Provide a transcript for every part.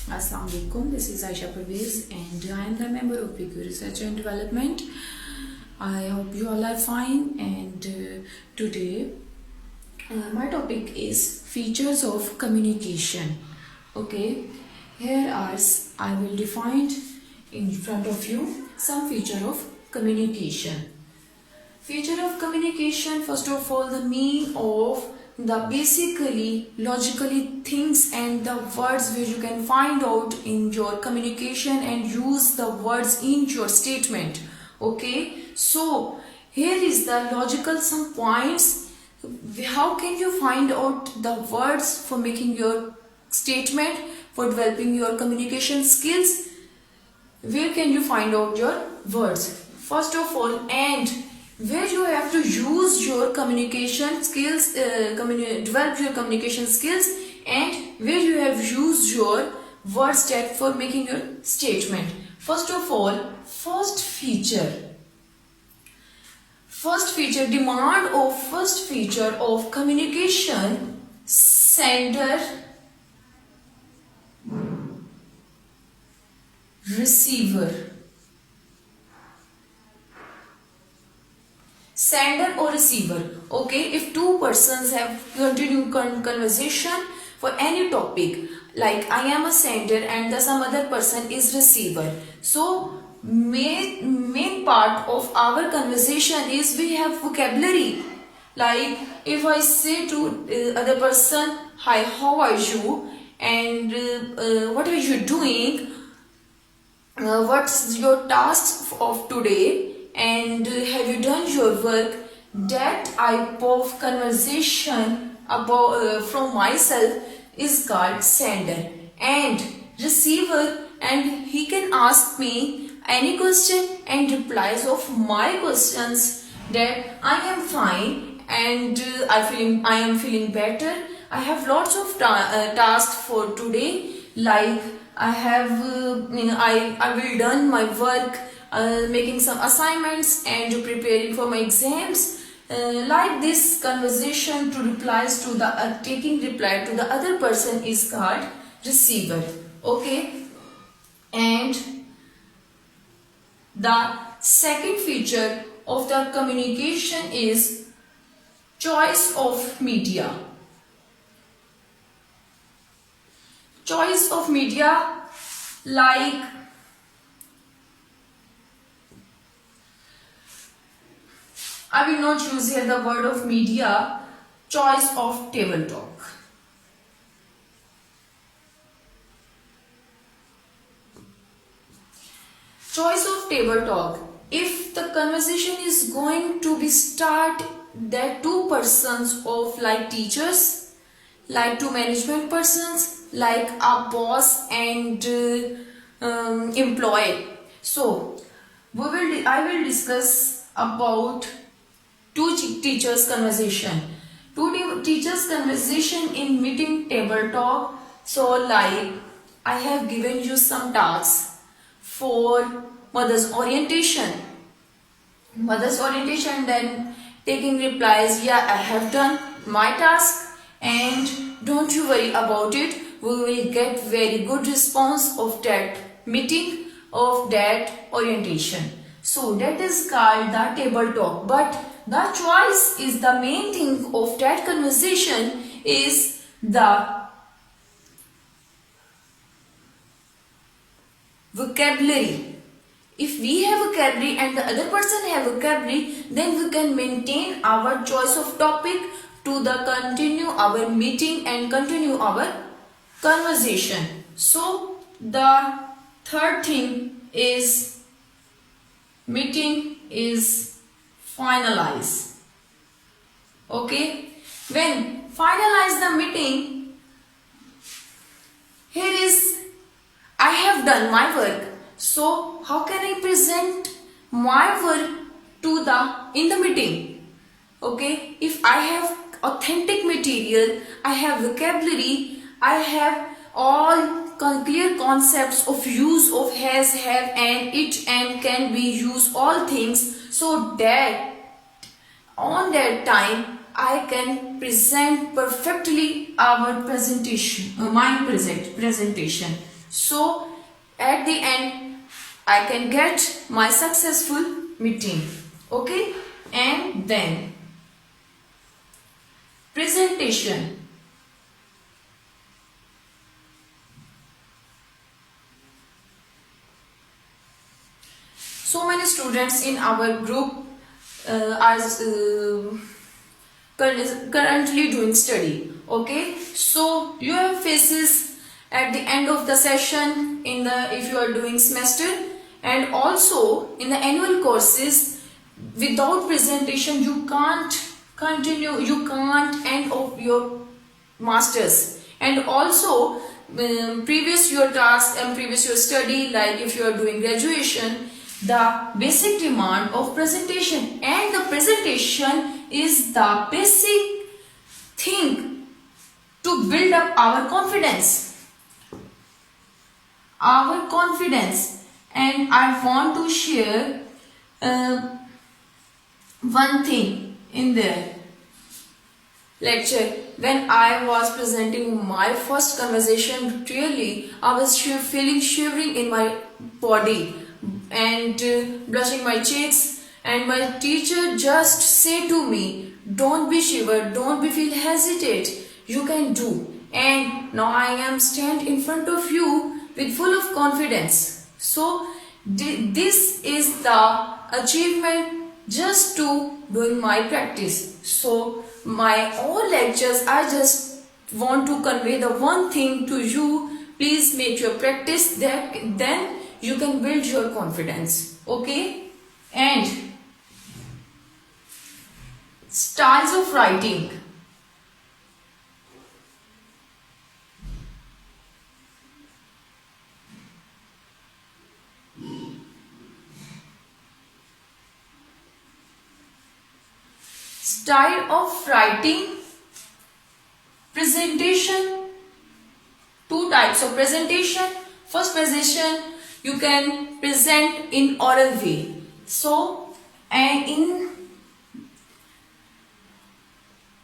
Assalamu alaikum. This is Aisha Pervez and I am the member of PQ Research and Development. I hope you all are fine, and today my topic is features of communication. Okay, here I will define in front of you some feature of communication. Feature of communication, first of all, the mean of the basically logically things and the words which you can find out in your communication and use the words in your statement. Okay, so here is the logical some points. How can you find out the words for making your statement, for developing your communication skills? Where can you find out your words? First of all, and where you have to use your communication skills, develop your communication skills, and where you have used your word set for making your statement. First of all, first feature, demand of first feature of communication: sender, receiver. Sender or receiver. Okay, if two persons have continued conversation for any topic, like I am a sender and the some other person is receiver, so main part of our conversation is we have vocabulary. Like if I say to other person, hi, how are you, and what are you doing, what's your task of today, and have you done your work, that type of conversation about from myself is called sender. And receiver, and he can ask me any question and replies of my questions, that I am fine and I am feeling better. I have lots of tasks for today, like I have I will done my work, making some assignments and preparing for my exams. Like this conversation to replies to the taking reply to the other person is called receiver. Okay, and the second feature of the communication is choice of media. Choice of media, like I will not use here the word of media, choice of table talk. Choice of table talk. If the conversation is going to be start that two persons of like teachers, like two management persons, like a boss and employee. So I will discuss about two teachers conversation. Two teachers conversation in meeting table talk. So like I have given you some tasks for mother's orientation. Then taking replies, yeah, I have done my task and don't you worry about it. We will get very good response of that meeting, of that orientation. So that is called the table talk. But the choice is the main thing of that conversation is the vocabulary. If we have vocabulary and the other person have vocabulary, then we can maintain our choice of topic to the continue our meeting and continue our conversation. So the third thing is meeting is finalize. Okay, when finalize the meeting, here is I have done my work. So how can I present my work to the in the meeting? Okay, if I have authentic material, I have vocabulary, I have all clear concepts of use of has, have, and it, and can be used all things, so that on that time I can present perfectly our presentation, my presentation. So at the end I can get my successful meeting. Okay, and then presentation. So many students in our group are currently doing study. Okay, so you have phases at the end of the session in the if you are doing semester, and also in the annual courses. Without presentation you can't continue, you can't end of your masters. And also previous your task and previous your study, like if you are doing graduation, the basic demand of presentation, and the presentation is the basic thing to build up our confidence. And I want to share one thing in there lecture. When I was presenting my first conversation, really I was feeling shivering in my body and blushing my cheeks, and my teacher just said to me, don't be shiver, don't be feel hesitate, you can do. And now I am stand in front of you with full of confidence. So this is the achievement just to doing my practice. So my all lectures I just want to convey the one thing to you: please make your practice, that then you can build your confidence. Okay, and styles of writing. Style of writing, presentation. Two types of presentation. First presentation you can present in oral way. So in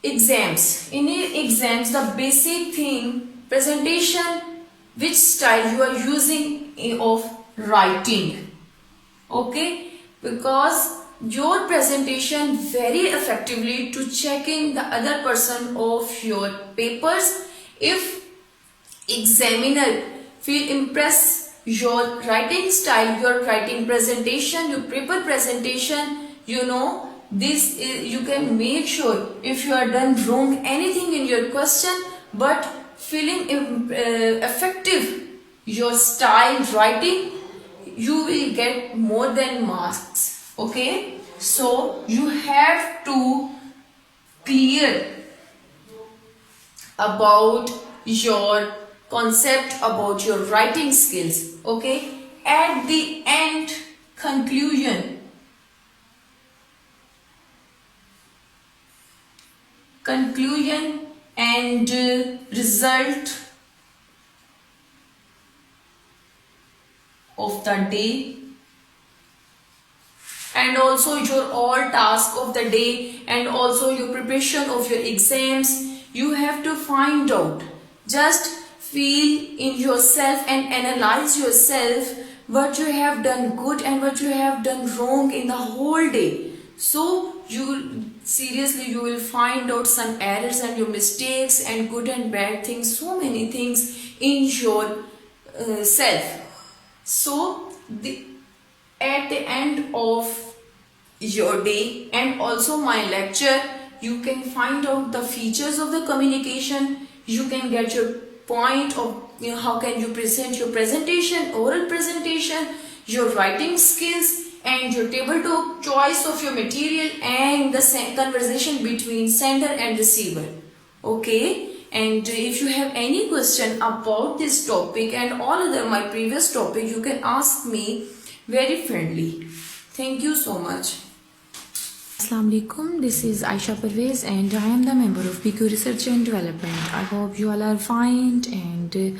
exams the basic thing presentation, which style you are using of writing. Okay, because your presentation very effectively to checking the other person of your papers. If examiner feel impressed your writing style, your writing presentation, your paper presentation, you know, this is, you can make sure if you are done wrong anything in your question, but feeling effective your style writing, you will get more than marks. Okay, so you have to clear about your concept, about your writing skills. Okay, at the end, conclusion and result of the day, and also your all task of the day, and also your preparation of your exams. You have to find out, just feel in yourself and analyze yourself what you have done good and what you have done wrong in the whole day. So you seriously you will find out some errors and your mistakes and good and bad things, so many things in your self. So at the end of your day and also my lecture, you can find out the features of the communication. You can get your point of, you know, how can you present your presentation, oral presentation, your writing skills, and your tabletop choice of your material, and the conversation between sender and receiver. Okay, and if you have any question about this topic and all other my previous topic, you can ask me very friendly. Thank you so much. Assalamu alaikum, this is Aisha Parvez and I am the member of PQ Research and Development. I hope you all are fine and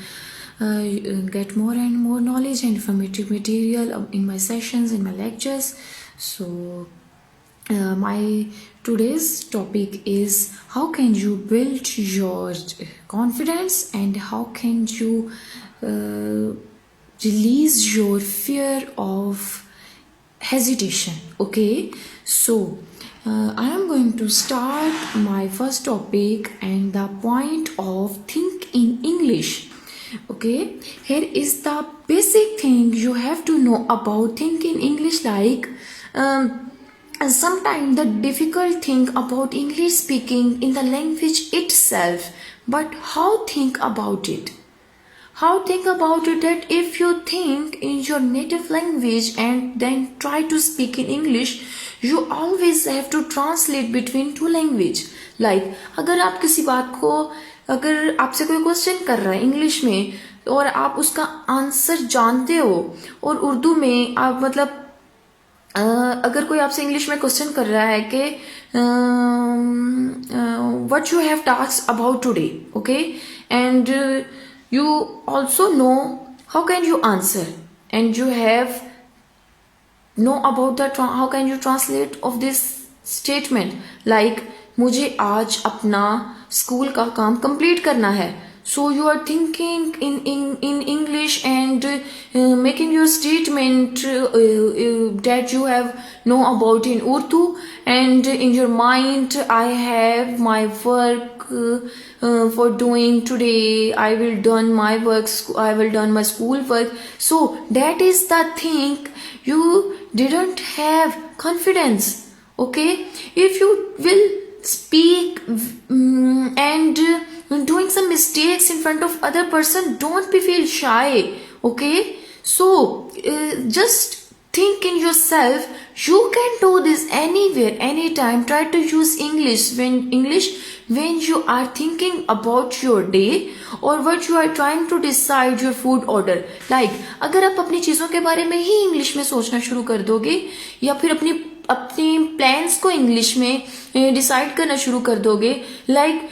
get more and more knowledge and informative material in my sessions, in my lectures. So my Today's topic is how can you build your confidence and how can you release your fear of hesitation. Okay, so I am going to start my first topic and the point of think in English. Okay, here is the basic thing you have to know about think in English, like sometimes the difficult thing about English speaking in the language itself, but how think about it. How think about it that if you think in your native language and then try to speak in English, you always have to translate between two language. Like अगर आप किसी बात को, अगर आपसे कोई question कर रहा है इंग्लिश में और आप उसका आंसर जानते हो और उर्दू में आप मतलब अगर कोई आपसे इंग्लिश में क्वेश्चन कर रहा है कि what you have task about today, okay, and you also know how can you answer and you have know about the how can you translate of this statement like मुझे आज अपना school का काम complete करना है. So you are thinking in English and making your statement that you have know about in Urdu, and in your mind I have my work for doing today. I will done my work. I will done my school work. So that is the thing. You didn't have confidence. Okay, if you will speak and doing some mistakes in front of other person, don't be feel shy. Okay, so just think in yourself, you can do this anywhere, anytime. Try to use English when you are thinking about your day or what you are trying to decide your food order. Like अगर आप अपनी चीज़ों के बारे में ही English में सोचना शुरू कर दोगे या फिर अपनी प्लान्स को इंग्लिश में डिसाइड करना शुरू कर दोगे, like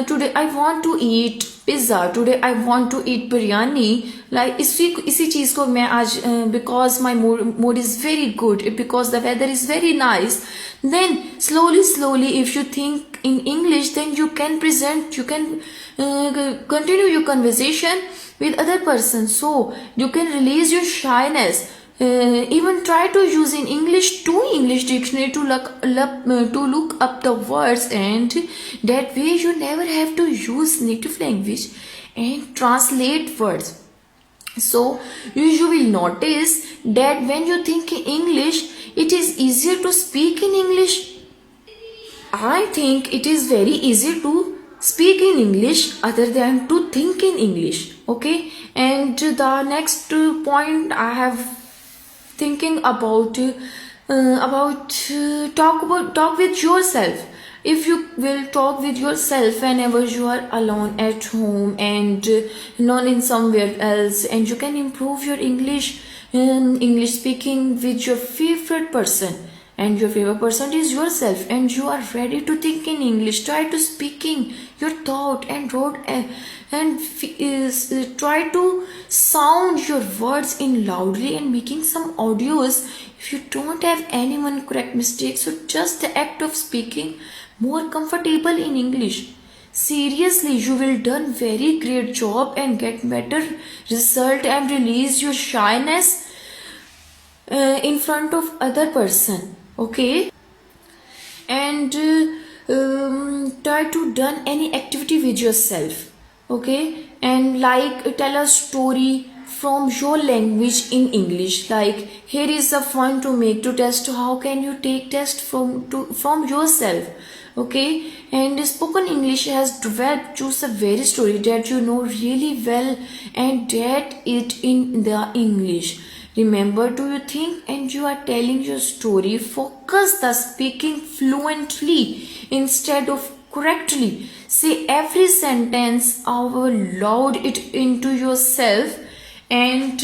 today I want to eat pizza, today I want to eat biryani, like इसी चीज़ को मैं आज because my mood is very good, because the weather is very nice, then slowly if you think in English, then you can present, you can continue your conversation with other person, so you can release your shyness. Even try to use in English dictionary to look up the words, and that way you never have to use native language and translate words. So you will notice that when you think in English, it is easier to speak in English. I think it is very easy to speak in English other than to think in English. Okay, and the next point I have thinking about talk with yourself. If you will talk with yourself whenever you are alone at home and not in somewhere else, and you can improve your English speaking with your favorite person, and your favorite person is yourself, and you are ready to think in English. Try to speaking your thought and wrote and try to sound your words in loudly and making some audios. If you don't have anyone correct mistakes, so just the act of speaking more comfortable in English. Seriously, you will done very great job and get better result and release your shyness in front of other person. Okay, and try to done any activity with yourself. Okay, and like tell a story from your language in English. Like here is a fun to make to test how can you take test from yourself. Okay, and spoken English has developed choose a very story that you know really well and that it in the English. Remember, do you think and you are telling your story, focus the speaking fluently instead of correctly. Say every sentence out loud it into yourself, and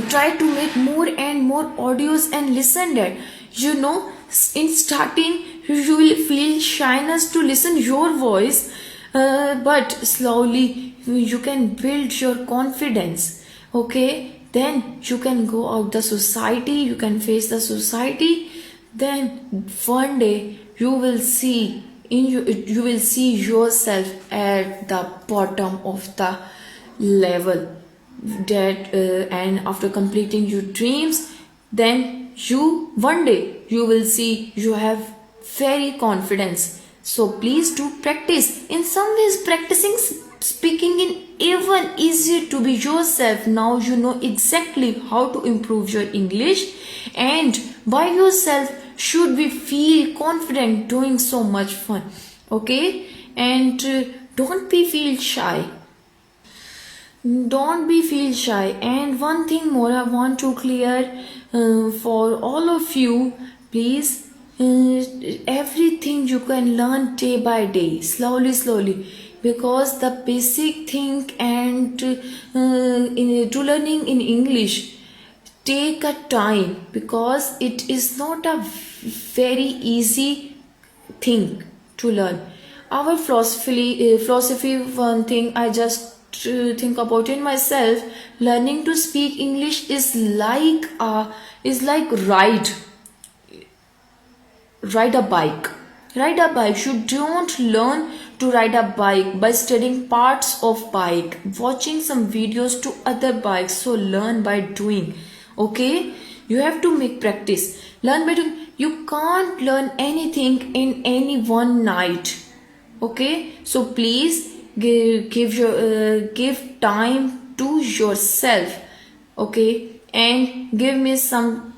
try to make more and more audios and listen that. You know, in starting you will feel shyness to listen your voice, but slowly you can build your confidence. Okay, then you can go out the society, you can face the society then one day you will see you will see yourself at the bottom of the level that and after completing your dreams, then you one day you will see you have very confidence. So please do practice. In some ways practicing speaking in even easier to be yourself. Now you know exactly how to improve your English, and by yourself should we feel confident doing so much fun. Okay, and don't be feel shy. Don't be feel shy. And one thing more I want to clear for all of you, please, everything you can learn day by day, slowly, because the basic thing and to learning in English take a time, because it is not a very easy thing to learn. Our philosophy, one thing I just think about in myself, learning to speak English is like ride a bike. Ride a bike. You don't learn to ride a bike by studying parts of bike, watching some videos to other bikes. So learn by doing. Okay, you have to make practice. Learn by doing. You can't learn anything in any one night. Okay, so please give time to yourself. Okay, and give me some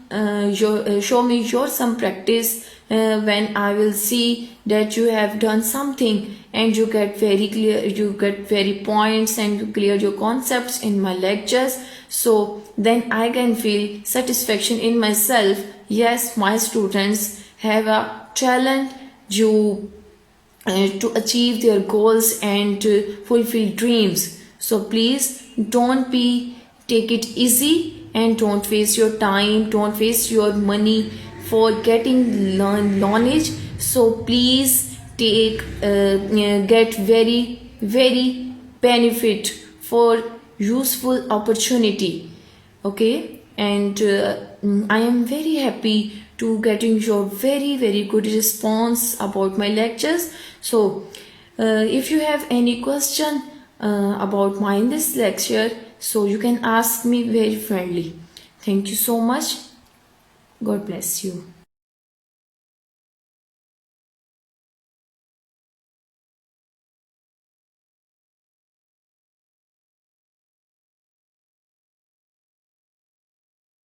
show me your some practice when I will see that you have done something and you get very clear, you get very points and you clear your concepts in my lectures. So then I can feel satisfaction in myself. Yes, my students have a talent to achieve their goals and to fulfill dreams. So please don't take it easy, and don't waste your time, don't waste your money for getting knowledge. So please get very benefit for useful opportunity. Okay, and I am very happy to getting your very good response about my lectures. So if you have any question about my in this lecture, so you can ask me very friendly. Thank you so much. God bless you.